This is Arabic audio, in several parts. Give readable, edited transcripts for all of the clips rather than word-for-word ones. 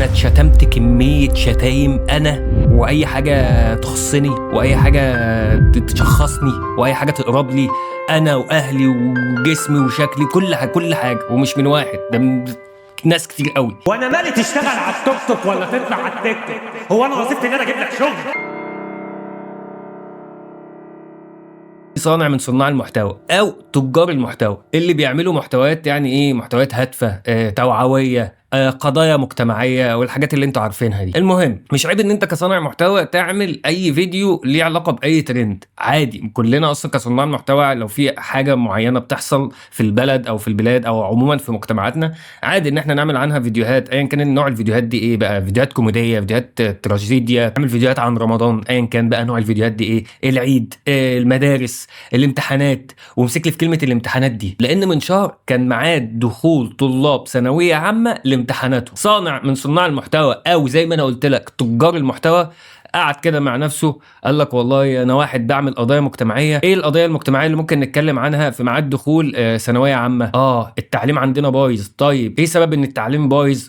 انا اتشتمت كميه شتايم، انا واي حاجه تخصني واي حاجه تشخصني واي حاجه تقرب لي، انا واهلي وجسمي وشكلي، كل حاجه، ومش من واحد، ده من ناس كتير قوي. وانا مالي تشتغل على التوك توك ولا تطلع على التيك توك؟ هو انا وظيفتي ان انا اجيب لك شغل؟ صانع من صناع المحتوى او تجار المحتوى اللي بيعملوا محتويات، يعني ايه، محتويات هادفه، توعويه، قضايا مجتمعيه والحاجات اللي انتوا عارفينها دي. المهم، مش عيب ان انت كصانع محتوى تعمل اي فيديو ليه علاقه باي ترند، عادي. كلنا اصلا كصناع محتوى لو في حاجه معينه بتحصل في البلد او في البلاد او عموما في مجتمعاتنا، عادي ان احنا نعمل عنها فيديوهات، ايا كان نوع الفيديوهات دي ايه بقى، فيديوهات كوميديه، فيديوهات تراجيديا، نعمل فيديوهات عن رمضان، ايا كان بقى نوع الفيديوهات دي ايه، العيد، المدارس، الامتحانات. ومسك لي في كلمه الامتحانات دي لان من شهر كان ميعاد دخول طلاب ثانويه عامه لامتحاناتهم. صانع من صناع المحتوى او زي ما انا قلت لك تجار المحتوى قعد كده مع نفسه، قال لك والله انا واحد بعمل قضايا مجتمعيه. ايه القضايا المجتمعيه اللي ممكن نتكلم عنها في ميعاد دخول ثانويه عامه؟ التعليم عندنا بايظ. طيب ايه سبب ان التعليم بايظ؟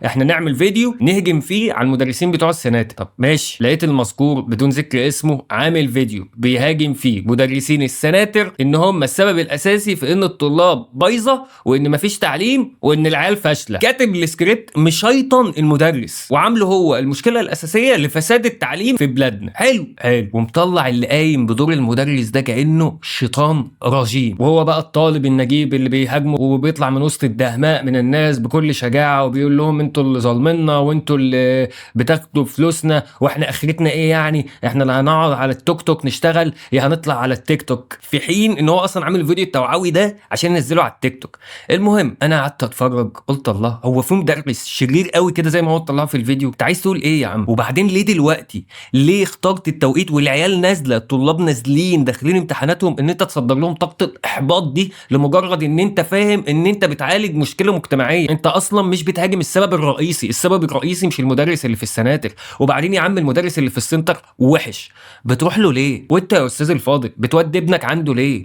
احنا نعمل فيديو نهجم فيه على المدرسين بتوع السناتر. طب ماشي، لقيت المذكور بدون ذكر اسمه عامل فيديو بيهاجم فيه مدرسين السناتر ان هم السبب الاساسي في ان الطلاب بايظه وان مفيش تعليم وان العيال فاشله. كاتب السكريبت مشيطن المدرس وعامله هو المشكله الاساسيه لفساد التعليم في بلادنا. حلو، ومطلع اللي قايم بدور المدرس ده كانه شيطان رجيم، وهو بقى الطالب النجيب اللي بيهاجمه وبيطلع من وسط الدهماء من الناس بكل شجاعه وبيقول لهم انتوا اللي ظالميننا وانتوا اللي بتاخدوا فلوسنا واحنا اخرتنا ايه، يعني احنا لا هنقعد على التوك توك نشتغل يا هنطلع على التيك توك، في حين ان هو اصلا عامل الفيديو التوعوي ده عشان ينزله على التيك توك. المهم انا قعدت اتفرج، قلت الله، هو في مدرس شرير قوي كده زي ما هو طلع في الفيديو؟ انت عايز تقول ايه يا عم؟ وبعدين ليه دلوقتي؟ ليه اخترت التوقيت والعيال نازله، الطلاب نازلين داخلين امتحاناتهم، ان انت تصدر لهم طاقه الاحباط دي لمجرد ان انت فاهم ان انت بتعالج مشكله مجتمعيه؟ انت اصلا مش بتهاجم السبب الرئيسي، السبب الرئيسي مش المدرس اللي في السناتر. وبعدين يا عم المدرس اللي في السنتر وحش، بتروح له ليه؟ وانت يا استاذ الفاضل بتودي ابنك عنده ليه؟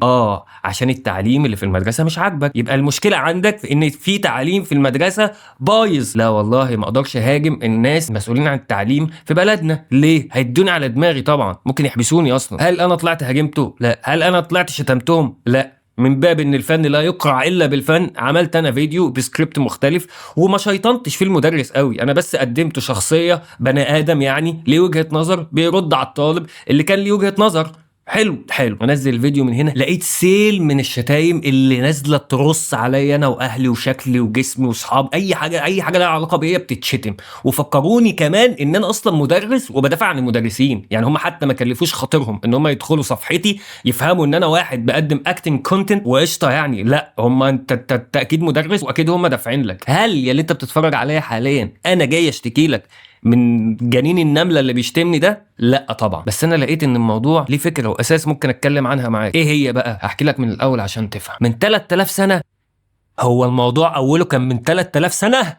عشان التعليم اللي في المدرسه مش عاجبك. يبقى المشكله عندك في ان في تعليم في المدرسه بايظ. لا والله ما اقدرش اهاجم الناس مسؤولين عن التعليم في بلدنا. ليه؟ هيدوني على دماغي طبعا، ممكن يحبسوني اصلا. هل انا طلعت هاجمته؟ لا. هل انا طلعت شتمتهم؟ لا. من باب ان الفن لا يقرع الا بالفن، عملت انا فيديو بسكريبت مختلف وما شيطنتش في المدرس قوي، انا بس قدمته شخصيه بني ادم يعني ليه وجهه نظر بيرد على الطالب اللي كان ليه وجهه نظر. حلو. انزل الفيديو من هنا لقيت سيل من الشتايم اللي نازله ترص عليا انا واهلي وشكلي وجسمي واصحاب، اي حاجه لها علاقه بيا بتتشتم. وفكروني كمان ان انا اصلا مدرس وبدافع عن المدرسين، يعني هم حتى ما كلفوش خاطرهم ان هم يدخلوا صفحتي يفهموا ان انا واحد بقدم اكتنج كونتنت وقشطه يعني. لا، هم انت اكيد مدرس واكيد هم دافعين لك. هل يا اللي انت بتتفرج عليا حاليا انا جاي اشتكي لك من جنين النمله اللي بيشتمني ده؟ لا طبعا. بس انا لقيت ان الموضوع ليه فكره واساس ممكن اتكلم عنها معاك. ايه هي بقى؟ احكي لك من الاول عشان تفهم. من 3000 سنه، هو الموضوع اوله كان من 3000 سنه.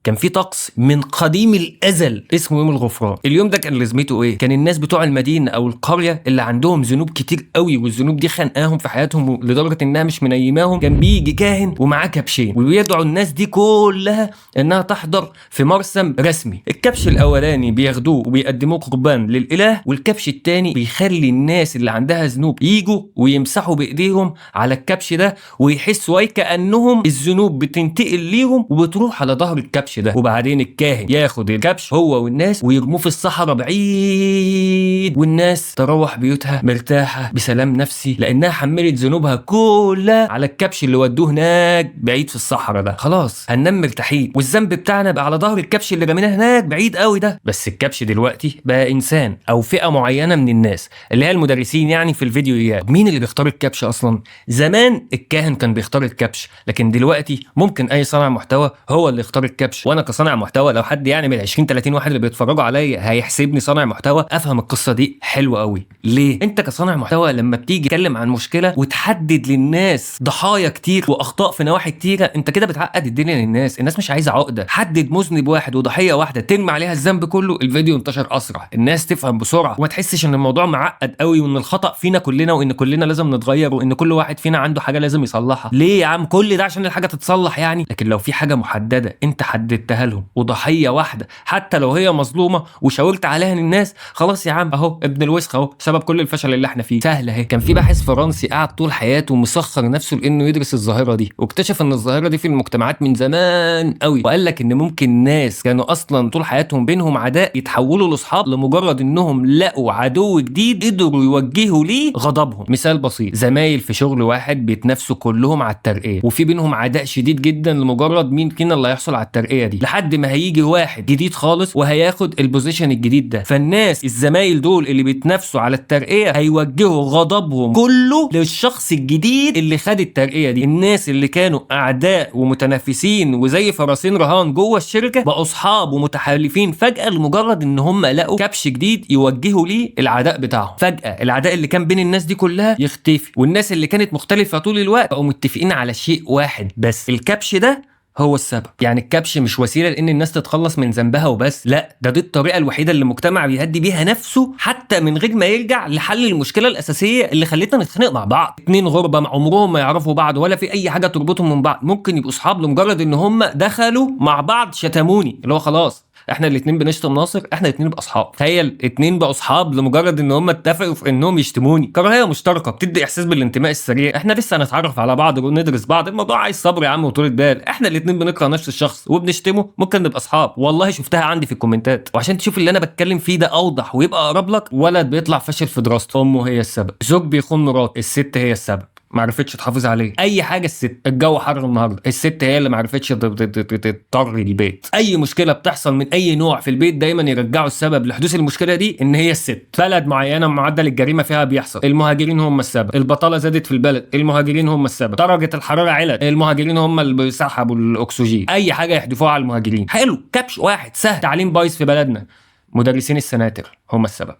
كان في طقس من قديم الازل اسمه يوم الغفران. اليوم ده كان لازمته ايه؟ كان الناس بتوع المدينه او القريه اللي عندهم ذنوب كتير قوي والذنوب دي خانقاهم في حياتهم لدرجه انها مش منيماهم، كان بيجي كاهن ومعاه كبشين وبيدعوا الناس دي كلها انها تحضر في مرسم رسمي. الكبش الاولاني بياخدوه وبيقدموه قربان للاله، والكبش الثاني بيخلي الناس اللي عندها ذنوب يجوا ويمسحوا بايديهم على الكبش ده ويحسوا كانهم الذنوب بتنتقل ليهم وبتروح على ظهر الكبش ده. وبعدين الكاهن ياخد الكبش هو والناس ويرموه في الصحراء بعيد، والناس تروح بيوتها مرتاحه بسلام نفسي لانها حملت ذنوبها كلها على الكبش اللي ودوه هناك بعيد في الصحراء ده. خلاص هننام مرتاحين، والذنب بتاعنا بقى على ظهر الكبش اللي رميناه هناك بعيد قوي ده. بس الكبش دلوقتي بقى انسان او فئه معينه من الناس اللي هي المدرسين يعني في الفيديو. مين اللي بيختار الكبش اصلا؟ زمان الكاهن كان بيختار الكبش، لكن دلوقتي ممكن اي صانع محتوى هو اللي يختار الكبش. وانا كصانع محتوى لو حد يعني من 20 30 واحد اللي بيتفرجوا عليا هيحسبني صانع محتوى، افهم القصه دي حلوه قوي. ليه؟ انت كصانع محتوى لما بتيجي تتكلم عن مشكله وتحدد للناس ضحايا كتير واخطاء في نواحي كتيره، انت كده بتعقد الدنيا للناس. الناس مش عايزه عقده، حدد مذنب واحد وضحيه واحده ترمي عليها الذنب كله، الفيديو انتشر اسرع، الناس تفهم بسرعه وما تحسش ان الموضوع معقد قوي وان الخطا فينا كلنا وان كلنا لازم نتغير وان كل واحد فينا عنده حاجه لازم يصلحها. ليه يا عم كل ده عشان الحاجه تتصلح يعني؟ لكن لو في حاجه محدده انت حددت حد اداها لهم وضحيه واحده حتى لو هي مظلومه وشاورت عليها للناس، خلاص يا عم اهو ابن الوسخ اهو سبب كل الفشل اللي احنا فيه. سهله اهي. كان في باحث فرنسي قعد طول حياته مسخر نفسه لانه يدرس الظاهره دي، واكتشف ان الظاهره دي في المجتمعات من زمان قوي، وقال لك ان ممكن ناس كانوا اصلا طول حياتهم بينهم عداء يتحولوا لاصحاب لمجرد انهم لقوا عدو جديد قدروا يوجهوا ليه غضبهم. مثال بسيط، زمايل في شغل واحد بيتنافسوا كلهم على الترقيه، وفي بينهم عداء شديد جدا لمجرد مين فينا اللي هيحصل على الترقيه دي، لحد ما هيجي واحد جديد خالص وهياخد البوزيشن الجديد ده. فالناس الزمايل دول اللي بيتنافسوا على الترقيه هيوجهوا غضبهم كله للشخص الجديد اللي خد الترقيه دي. الناس اللي كانوا اعداء ومتنافسين وزي فرسين رهان جوه الشركه بقوا اصحاب ومتحالفين فجاه لمجرد ان هم لقوا كبش جديد يوجهوا ليه العداء بتاعهم. فجاه العداء اللي كان بين الناس دي كلها يختفي، والناس اللي كانت مختلفه طول الوقت بقوا متفقين على شيء واحد بس، الكبش ده هو السبب. يعني الكبش مش وسيله لان الناس تتخلص من ذنبها وبس، لا ده دي الطريقه الوحيده اللي المجتمع بيهدي بيها نفسه حتى من غير ما يرجع لحل المشكله الاساسيه اللي خلتنا نتخانق مع بعض. اتنين غربه عمرهم ما يعرفوا بعض ولا في اي حاجه تربطهم من بعض، ممكن يبقوا اصحاب لمجرد ان هم دخلوا مع بعض شتموني، اللي هو خلاص احنا الاثنين بنشتم ناصر، احنا الاثنين نبقى اصحاب. تخيل اتنين بقوا اصحاب لمجرد ان هم اتفقوا في انهم يشتموني. كراهيه مشتركه بتدي احساس بالانتماء السريع، احنا لسه هنتعرف على بعض وندرس بعض، الموضوع عايز صبر يا عم وطولة بال. احنا الاثنين بنكره نفس الشخص وبنشتمه، ممكن نبقى اصحاب. والله شفتها عندي في الكومنتات. وعشان تشوف اللي انا بتكلم فيه ده اوضح ويبقى اقرب لك، ولد بيطلع فاشل في دراسته امه هي السبب، زوج بيخون مراته الست هي السبب، ما عرفتش تحافظ عليه. اي حاجه الست، الجو حر النهارده الست هي اللي ما عرفتش تضطر البيت. اي مشكله بتحصل من اي نوع في البيت دايما يرجعوا السبب لحدوث المشكله دي ان هي الست. بلد معينه معدل الجريمه فيها بيحصل، المهاجرين هم السبب. البطاله زادت في البلد، المهاجرين هم السبب. درجه الحراره علت، المهاجرين هم اللي بيسحبوا الاكسجين. اي حاجه يحدفوها على المهاجرين. حلو، كبش واحد سهل. تعليم بايظ في بلدنا، مدرسين السناتر هم السبب.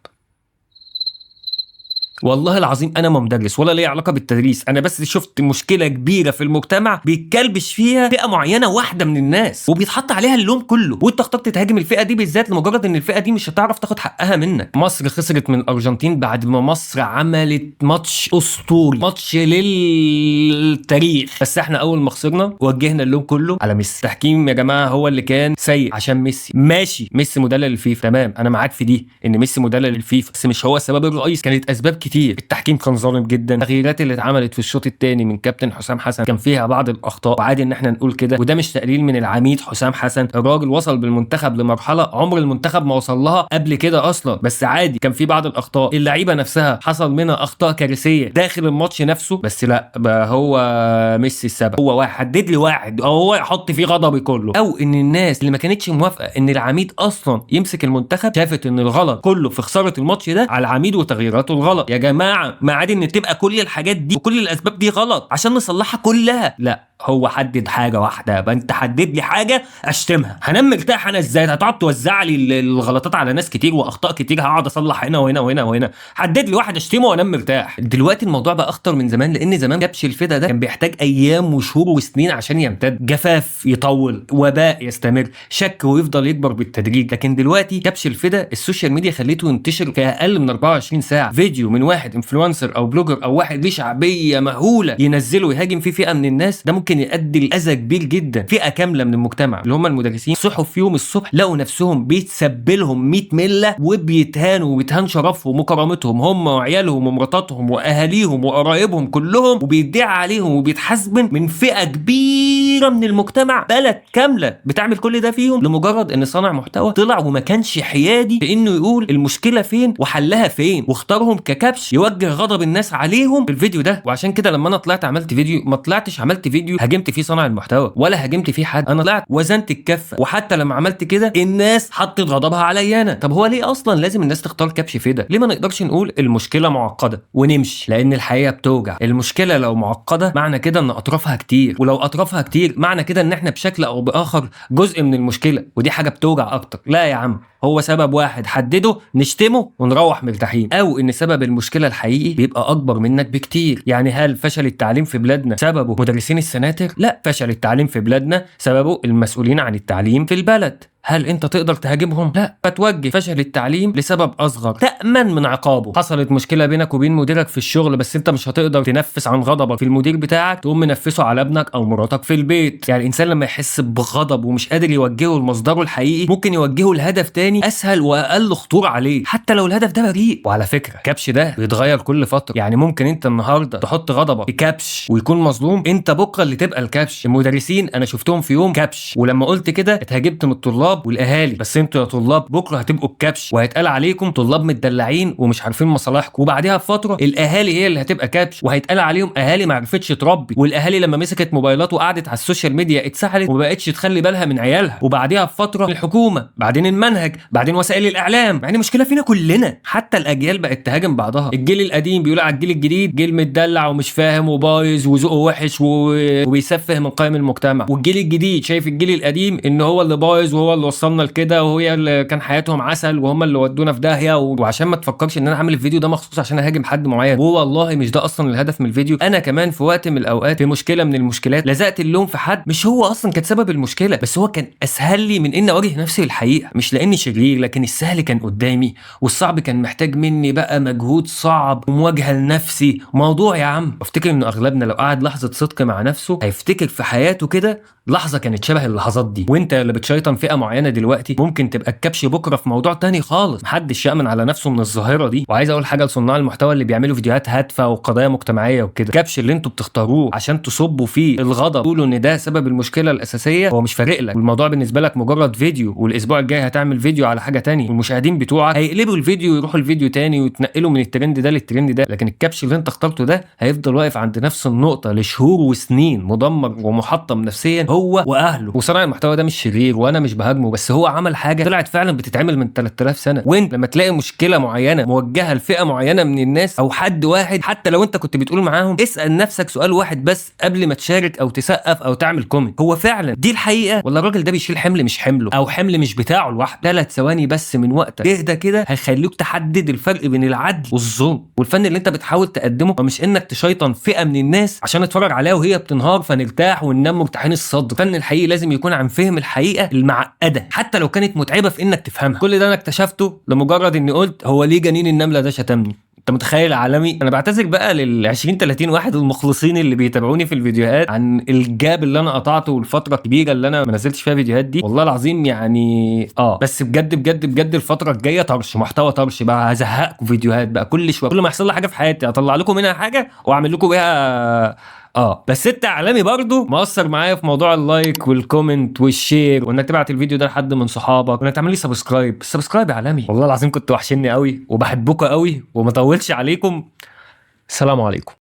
والله العظيم انا ما مدرس ولا ليه علاقه بالتدريس، انا بس شفت مشكله كبيره في المجتمع بيتكلبش فيها فئه معينه واحده من الناس وبيتحط عليها اللوم كله، وانت اخترت تهاجم الفئه دي بالذات لمجرد ان الفئه دي مش هتعرف تاخد حقها منك. مصر خسرت من الارجنتين بعد ما مصر عملت ماتش اسطوري، ماتش للتاريخ، بس احنا اول ما خسرنا وجهنا اللوم كله على ميسي. التحكيم يا جماعه هو اللي كان سيء عشان ميسي. ماشي ميسي مدلل للفيفا، تمام انا معاك في دي ان ميسي مدلل للفيفا، بس مش هو السبب الرئيسي، كانت اسباب كتير. التحكيم كان ظالم جدا، التغييرات اللي اتعملت في الشوط الثاني من كابتن حسام حسن كان فيها بعض الاخطاء، وعادي ان احنا نقول كده، وده مش تقليل من العميد حسام حسن. الراجل وصل بالمنتخب لمرحله عمر المنتخب ما وصل لها قبل كده اصلا، بس عادي كان في بعض الاخطاء. اللعيبه نفسها حصل منها اخطاء كارثيه داخل الماتش نفسه، بس لا بقى هو ميسي السبب. هو واحد حدد لي واحد او هو يحط فيه غضبي كله، او ان الناس اللي ما كانتش موافقه ان العميد اصلا يمسك المنتخب شافت ان الغلط كله في خساره الماتش ده على العميد وتغييراته الغلط. يا جماعه ما عادي ان تبقى كل الحاجات دي وكل الاسباب دي غلط عشان نصلحها كلها، لا هو حدد حاجه واحده. يبقى انت حدد لي حاجه اشتمها، هنام مرتاح انا ازاي؟ هتقعد توزع لي الغلطات على ناس كتير واخطاء كتير هقعد اصلح هنا وهنا وهنا وهنا؟ حدد لي واحد اشتمه وانام مرتاح. دلوقتي الموضوع بقى اخطر من زمان، لان زمان كبش الفدا ده كان بيحتاج ايام وشهور وسنين عشان يمتد، جفاف يطول، وباء يستمر، شك ويفضل يكبر بالتدريج. لكن دلوقتي كبش الفدا السوشيال ميديا خليته ينتشر في اقل من 24 ساعه. فيديو من واحد انفلونسر او بلوجر او واحد ليه شعبيه مهوله ينزله يهاجم فيه فئه من الناس، ده ممكن يؤدي لاذى كبير جدا. فئه كامله من المجتمع اللي هم المدرسين صحوا في يوم الصبح لقوا نفسهم بيتسبلهم 100 مله وبيتهانوا وبيتهان شرفهم وكرامتهم هم وعيالهم ومراتاتهم واهاليهم وقرايبهم كلهم، وبيدعي عليهم وبيتحاسبن من فئه كبيره من المجتمع. بلد كامله بتعمل كل ده فيهم لمجرد ان صانع محتوى طلع وما كانش حيادي في انه يقول المشكله فين وحلها فين، واختارهم ككبش يوجه غضب الناس عليهم في الفيديو ده. وعشان كده لما انا طلعت عملت فيديو، ما طلعتش عملت فيديو هاجمت فيه صانع المحتوى ولا هاجمت فيه حد، انا طلعت وزنت الكفه، وحتى لما عملت كده الناس حطت غضبها عليا انا. طب هو ليه اصلا لازم الناس تختار كبش فدا؟ ليه ما نقدرش نقول المشكله معقده ونمشي؟ لان الحقيقه بتوجع. المشكله لو معقده معنى كده ان اطرافها كتير، ولو اطرافها كتير معنى كده ان احنا بشكل او باخر جزء من المشكله، ودي حاجه بتوجع اكتر. لا يا عم، هو سبب واحد حدده نشتمه ونروح مرتاحين، او ان سبب المشكله الحقيقي بيبقى اكبر منك بكتير. يعني هل فشل التعليم في بلادنا سببه مدرسين السناتر؟ لا، فشل التعليم في بلادنا سببه المسؤولين عن التعليم في البلد. هل انت تقدر تهاجمهم؟ لا. فتوجه فشل التعليم لسبب اصغر تأمن من عقابه. حصلت مشكله بينك وبين مديرك في الشغل بس انت مش هتقدر تنفس عن غضبك في المدير بتاعك، تقوم منفسه على ابنك او مراتك في البيت. يعني الانسان لما يحس بغضب ومش قادر يوجهه لمصدره الحقيقي ممكن يوجهه لهدف تاني اسهل واقل خطوره عليه حتى لو الهدف ده بريء. وعلى فكره الكبش ده بيتغير كل فتره، يعني ممكن انت النهارده تحط غضبك في كبش ويكون مظلوم، انت بكره اللي تبقى الكبش. المدرسين انا شفتهم في يوم كبش، ولما قلت كده اتهاجمت من الطلاب والاهالي، بس انتوا يا طلاب بكره هتبقوا الكبش وهيتقال عليكم طلاب متدلعين ومش عارفين مصالحكم. وبعدها بفتره الاهالي هي اللي هتبقى كبش وهيتقال عليهم اهالي ما عرفتش تربي، والاهالي لما مسكت موبايلات وقعدت على السوشيال ميديا اتسحلت وما بقتش تخلي بالها من عيالها. وبعدها بفتره الحكومه، بعدين المنهج، بعدين وسائل الاعلام. يعني مشكله فينا كلنا، حتى الاجيال بقت تهاجم بعضها. الجيل القديم بيقول على الجيل الجديد جيل متدلع ومش فاهم وبايظ وذوقه وحش وبيسفه من قيم المجتمع، والجيل الجديد شايف الجيل القديم ان هو اللي بايظ وهو اللي وصلنا لكده وهي اللي كان حياتهم عسل وهم اللي ودونا في داهيه. وعشان ما تفكرش ان انا عامل الفيديو ده مخصوص عشان اهاجم حد معين، والله مش ده اصلا الهدف من الفيديو. انا كمان في وقت من الاوقات في مشكله من المشكلات لزقت اللوم في حد مش هو اصلا كان سبب المشكله، بس هو كان اسهل لي من ان اواجه نفسي الحقيقه. مش لاني شرير، لكن السهل كان قدامي والصعب كان محتاج مني بقى مجهود صعب ومواجهه لنفسي. موضوع يا عم افتكر انه اغلبنا لو قعد لحظه صدق مع نفسه هيفتكر في حياته كده لحظه كانت شبه اللحظات دي. وانت اللي بتشيطن فئه معينه دلوقتي ممكن تبقى الكبش بكره في موضوع تاني خالص. محدش يامن على نفسه من الظاهره دي. وعايز اقول حاجه لصناع المحتوى اللي بيعملوا فيديوهات هادفه وقضايا مجتمعيه وكده، الكبش اللي انتوا بتختاروه عشان تصبوا فيه الغضب تقولوا ان ده سبب المشكله الاساسيه هو مش فارق لك، والموضوع بالنسبه لك مجرد فيديو، والاسبوع الجاي هتعمل فيديو على حاجه تانية والمشاهدين بتوعك هيقلبوا الفيديو يروحوا الفيديو تاني ويتنقلوا من الترند ده للترند ده. لكن الكبش اللي انت اخترته ده هيفضل واقف عند نفس النقطه لشهور وسنين مدمر ومحطم نفسيا هو واهله. وصناع المحتوى ده مش شرير وانا مش بهاجمه، بس هو عمل حاجه طلعت فعلا بتتعمل من 3000 سنه. وانت لما تلاقي مشكله معينه موجهه لفئه معينه من الناس او حد واحد، حتى لو انت كنت بتقول معاهم، اسال نفسك سؤال واحد بس قبل ما تشارك او تسقف او تعمل كومنت: هو فعلا دي الحقيقه ولا الراجل ده بيشيل حمل مش حمله او حمل مش بتاعه لوحده؟ 3 ثواني بس من وقتك اهدى كده هيخليك تحدد الفرق بين العدل والظلم. والفن اللي انت بتحاول تقدمه مش انك تشيطن فئه من الناس عشان نتفرج عليها وهي بتنهار فنرتاح وننام مرتاحين الصدر. الفن الحقيقي لازم يكون عن فهم الحقيقه المعقده حتى لو كانت متعبه في انك تفهمها. كل ده انا اكتشفته لمجرد اني قلت هو ليه جنين النمله ده شتمني؟ انت متخيل عالمي؟ انا بعتذر بقى لل 20 30 واحد المخلصين اللي بيتابعوني في الفيديوهات عن الجاب اللي انا قطعته والفتره الكبيره اللي انا ما نزلتش فيها فيديوهات دي. والله العظيم يعني بس بجد بجد بجد الفتره الجايه طرش محتوى، طرش بقى، هزهقكم فيديوهات بقى كل شويه. كل ما يحصل لي حاجه في حياتي اطلع لكم منها حاجه واعمل لكم بيها بس انت عالمي برضو مقصر معايا في موضوع اللايك والكومنت والشير وانك تبعت الفيديو ده لحد من صحابك وانك تعمل لي سبسكرايب يا عالمي. والله العظيم كنت وحشني قوي وبحبكم قوي وما طولش عليكم. السلام عليكم.